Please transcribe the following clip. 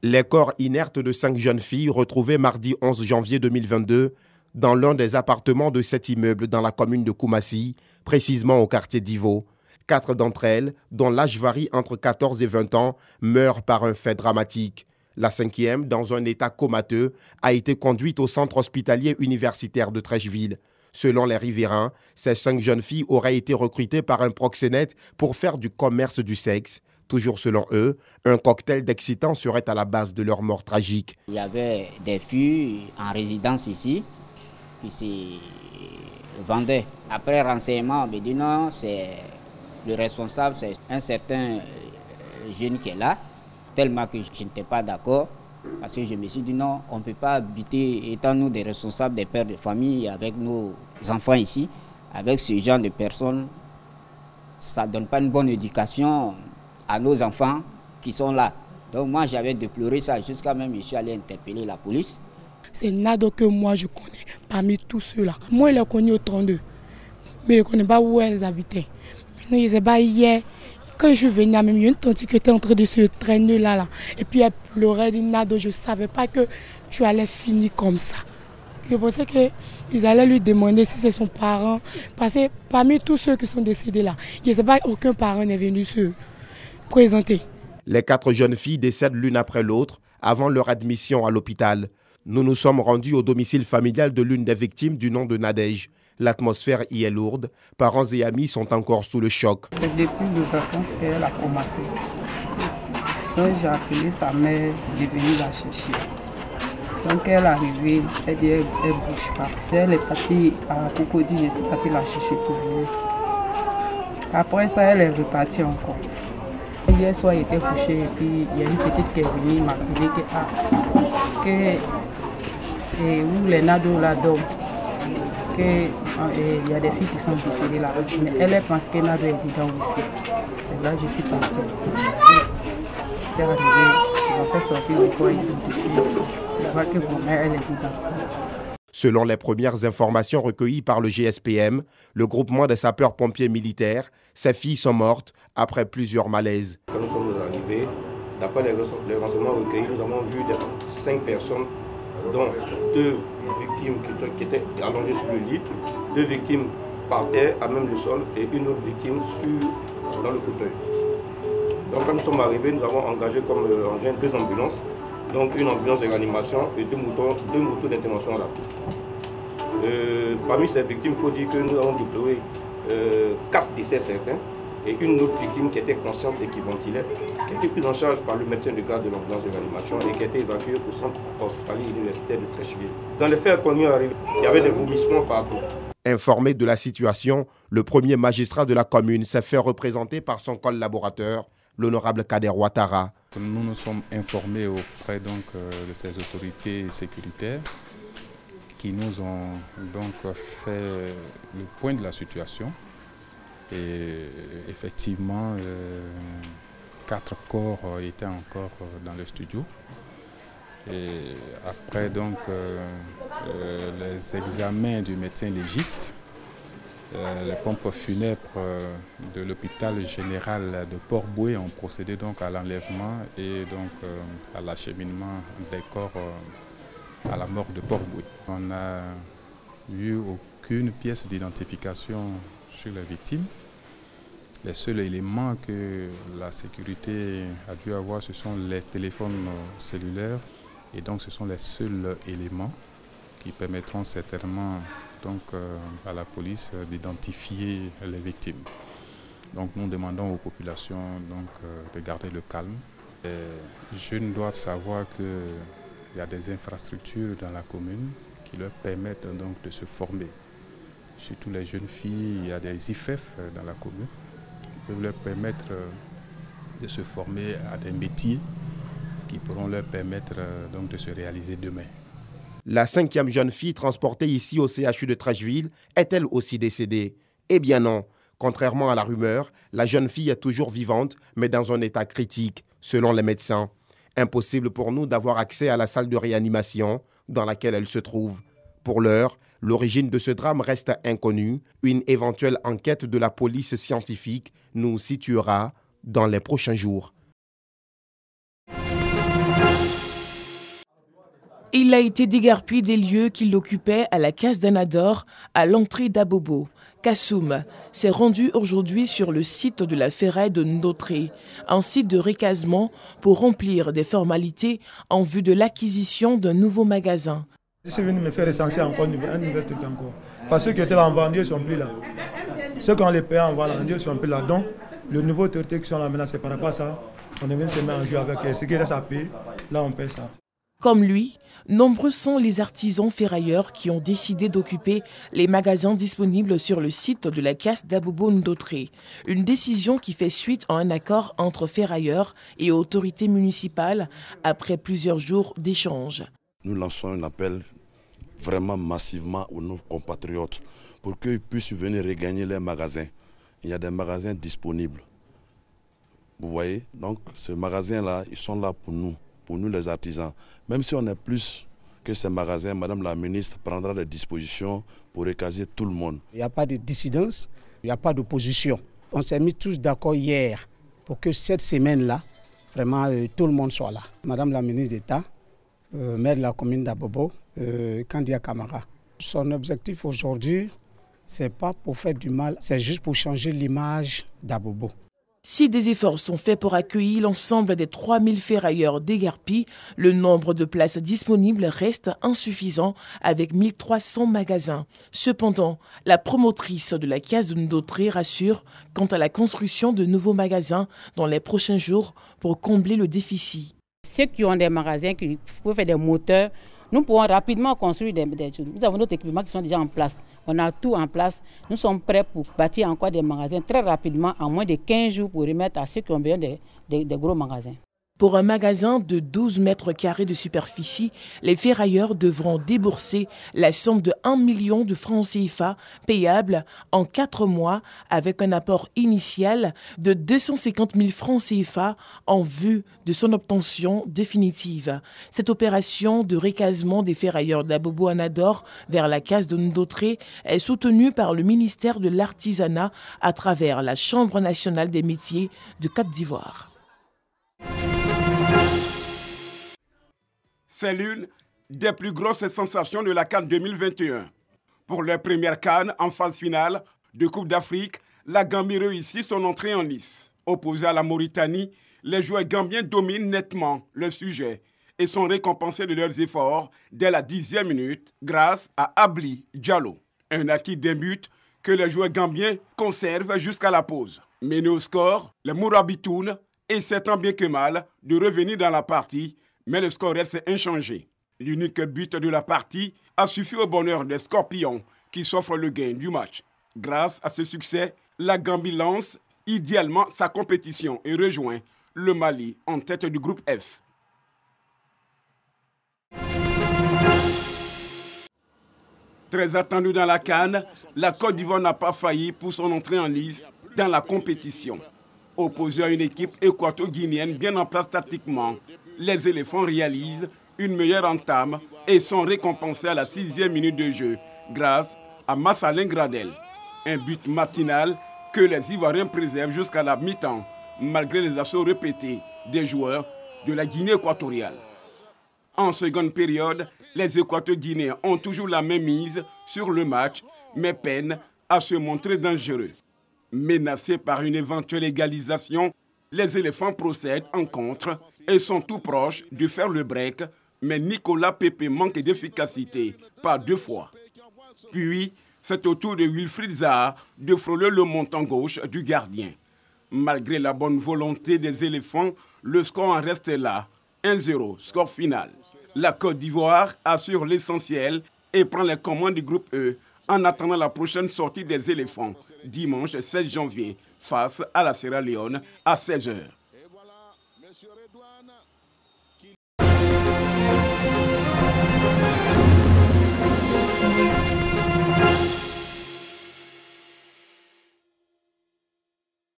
Les corps inertes de 5 jeunes filles retrouvés mardi 11 janvier 2022 dans l'un des appartements de cet immeuble dans la commune de Koumassi, précisément au quartier d'Ivo. 4 d'entre elles, dont l'âge varie entre 14 et 20 ans, meurent par un fait dramatique. La 5e, dans un état comateux, a été conduite au centre hospitalier universitaire de Treichville. Selon les riverains, ces 5 jeunes filles auraient été recrutées par un proxénète pour faire du commerce du sexe. Toujours selon eux, un cocktail d'excitants serait à la base de leur mort tragique. Il y avait des filles en résidence ici qui se vendaient. Après renseignement, on me dit non, c'est le responsable, c'est un certain jeune qui est là, tellement que je n'étais pas d'accord. Parce que je me suis dit non, on ne peut pas habiter, étant nous des responsables des pères de famille avec nos enfants ici, avec ce genre de personnes, ça ne donne pas une bonne éducation à nos enfants qui sont là. Donc moi j'avais déploré ça jusqu'à même je suis allé interpeller la police. C'est Nado que moi je connais parmi tous ceux-là. Moi je l'ai connu au 32, mais je ne connais pas où elles habitaient. Maintenant je ne sais pas hier, quand je suis venue, même il y a une tante qui était en train de se traîner là. Et puis elle pleurait, dit Nado, je ne savais pas que tu allais finir comme ça. Je pensais qu'ils allaient lui demander si c'est son parent. Parce que parmi tous ceux qui sont décédés là, je ne sais pas, aucun parent n'est venu se présenter. Les 4 jeunes filles décèdent l'une après l'autre avant leur admission à l'hôpital. Nous nous sommes rendus au domicile familial de l'une des victimes du nom de Nadège. L'atmosphère y est lourde. Parents et amis sont encore sous le choc. C'est depuis les vacances qu'elle a commencé. Donc j'ai appelé sa mère de venir la chercher. Donc elle est arrivée, elle dit elle ne bouge pas. Elle est partie à Cocody, je suis partie la chercher pour venir. Après ça, elle est repartie encore. Hier soir, elle était couchée et puis il y a une petite qui est venue m'appeler que où les nados là dorment. Il y a des filles qui sont décédées là. Mais elle pense que Nado est dedans aussi. C'est là que je suis partie. C'est arrivé, je vais faire sortir le corps et je vois que mon mère elle est dedans. Selon les premières informations recueillies par le GSPM, le groupement des sapeurs-pompiers militaires, ces filles sont mortes après plusieurs malaises. Quand nous sommes arrivés, d'après les renseignements recueillis, nous avons vu 5 personnes, dont 2 victimes qui étaient allongées sur le lit, 2 victimes par terre, à même le sol, et une autre victime dans le fauteuil. Donc quand nous sommes arrivés, nous avons engagé comme engin 2 ambulances, donc une ambulance de réanimation et 2 motos d'intervention rapide. Parmi ces victimes, il faut dire que nous avons déploré 4 décès certains et une autre victime qui était consciente et qui ventilait, qui a été prise en charge par le médecin de garde de l'ambulance de réanimation et qui a été évacuée au centre hospitalier universitaire de Treichville. Dans les faits connus arrivés, il y avait des vomissements partout. Informé de la situation, le premier magistrat de la commune s'est fait représenter par son collaborateur, l'honorable Kader Ouattara. Nous nous sommes informés auprès de ces autorités sécuritaires qui nous ont donc fait le point de la situation. Et effectivement, 4 corps étaient encore dans le studio. Et après donc les examens du médecin légiste, les pompes funèbres de l'hôpital général de Port-Bouët ont procédé donc à l'enlèvement et donc à l'acheminement des corps à la morgue de Port-Bouët. On n'a eu aucune pièce d'identification sur les victimes. Les seuls éléments que la sécurité a dû avoir, ce sont les téléphones cellulaires. Et donc ce sont les seuls éléments qui permettront certainement donc, à la police d'identifier les victimes. Donc nous demandons aux populations donc, de garder le calme. Les jeunes doivent savoir qu'il y a des infrastructures dans la commune qui leur permettent donc, de se former. Surtout les jeunes filles, il y a des IFEF dans la commune qui peuvent leur permettre de se former à des métiers qui pourront leur permettre donc, de se réaliser demain. La 5e jeune fille transportée ici au CHU de Treichville est-elle aussi décédée? Eh bien non. Contrairement à la rumeur, la jeune fille est toujours vivante, mais dans un état critique, selon les médecins. Impossible pour nous d'avoir accès à la salle de réanimation dans laquelle elle se trouve. Pour l'heure, l'origine de ce drame reste inconnue. Une éventuelle enquête de la police scientifique nous situera dans les prochains jours. Il a été déguerpi des lieux qu'il occupait à la case d'Anador, à l'entrée d'Abobo. Kassoum s'est rendu aujourd'hui sur le site de la ferraille de Ndotré, un site de recasement pour remplir des formalités en vue de l'acquisition d'un nouveau magasin. Je suis venu me faire recenser encore un nouvel truc encore. Parce que ceux qui étaient là en vendeur ne sont plus là. Ceux qui ont les payés en vendeur ne sont plus là. Donc, le nouveau autorité qui sont là maintenant, c'est par rapport à ça. On est venu se mettre en jeu avec ce qui reste à payer. Là, on paye ça. Comme lui, nombreux sont les artisans ferrailleurs qui ont décidé d'occuper les magasins disponibles sur le site de la casse d'Abobo Ndotré. Une décision qui fait suite à un accord entre ferrailleurs et autorités municipales après plusieurs jours d'échanges. Nous lançons un appel vraiment massivement aux nos compatriotes pour qu'ils puissent venir regagner les magasins. Il y a des magasins disponibles. Vous voyez, donc ces magasins-là, ils sont là pour nous les artisans. Même si on est plus que ces magasins, Madame la ministre prendra des dispositions pour recaser tout le monde. Il n'y a pas de dissidence, il n'y a pas d'opposition. On s'est mis tous d'accord hier pour que cette semaine-là, vraiment tout le monde soit là. Madame la ministre d'État, maire de la commune d'Abobo, Kandia Kamara. Son objectif aujourd'hui, ce n'est pas pour faire du mal, c'est juste pour changer l'image d'Abobo. Si des efforts sont faits pour accueillir l'ensemble des 3000 ferrailleurs déguerpis, le nombre de places disponibles reste insuffisant avec 1300 magasins. Cependant, la promotrice de la case de Ndotré rassure quant à la construction de nouveaux magasins dans les prochains jours pour combler le déficit. Ceux qui ont des magasins, qui peuvent faire des moteurs, nous pouvons rapidement construire des choses. Nous avons d'autres équipements qui sont déjà en place. On a tout en place. Nous sommes prêts pour bâtir encore des magasins très rapidement, en moins de 15 jours, pour remettre à ceux qui ont besoin des gros magasins. Pour un magasin de 12 mètres carrés de superficie, les ferrailleurs devront débourser la somme de 1 million de francs CFA payable en 4 mois avec un apport initial de 250 000 francs CFA en vue de son obtention définitive. Cette opération de recasement des ferrailleurs d'Abobo Anador vers la case de Ndotré est soutenue par le ministère de l'Artisanat à travers la Chambre nationale des métiers de Côte d'Ivoire. C'est l'une des plus grosses sensations de la CAN 2021. Pour leur première CAN en phase finale de Coupe d'Afrique, la Gambie réussit son entrée en lice. Opposés à la Mauritanie, les joueurs gambiens dominent nettement le sujet et sont récompensés de leurs efforts dès la 10e minute grâce à Abli Diallo. Un acquis d'un but que les joueurs gambiens conservent jusqu'à la pause. Menés au score, les Mourabitoun essaient tant bien que mal de revenir dans la partie, mais le score reste inchangé. L'unique but de la partie a suffi au bonheur des Scorpions qui s'offrent le gain du match. Grâce à ce succès, la Gambie lance idéalement sa compétition et rejoint le Mali en tête du groupe F. Très attendu dans la CAN, la Côte d'Ivoire n'a pas failli pour son entrée en lice dans la compétition. Opposé à une équipe équato-guinéenne bien en place tactiquement, les éléphants réalisent une meilleure entame et sont récompensés à la 6e minute de jeu grâce à Massalin Gradel. Un but matinal que les Ivoiriens préservent jusqu'à la mi-temps malgré les assauts répétés des joueurs de la Guinée équatoriale. En seconde période, les Équato-Guinéens ont toujours la même mise sur le match mais peinent à se montrer dangereux. Menacés par une éventuelle égalisation, les éléphants procèdent en contre et sont tout proches de faire le break, mais Nicolas Pepe manque d'efficacité par 2 fois. Puis, c'est au tour de Wilfried Zaha de frôler le montant gauche du gardien. Malgré la bonne volonté des éléphants, le score en reste là, 1-0, score final. La Côte d'Ivoire assure l'essentiel et prend les commandes du groupe E en attendant la prochaine sortie des éléphants, dimanche 16 janvier, face à la Sierra Leone à 16h. Monsieur Redouane,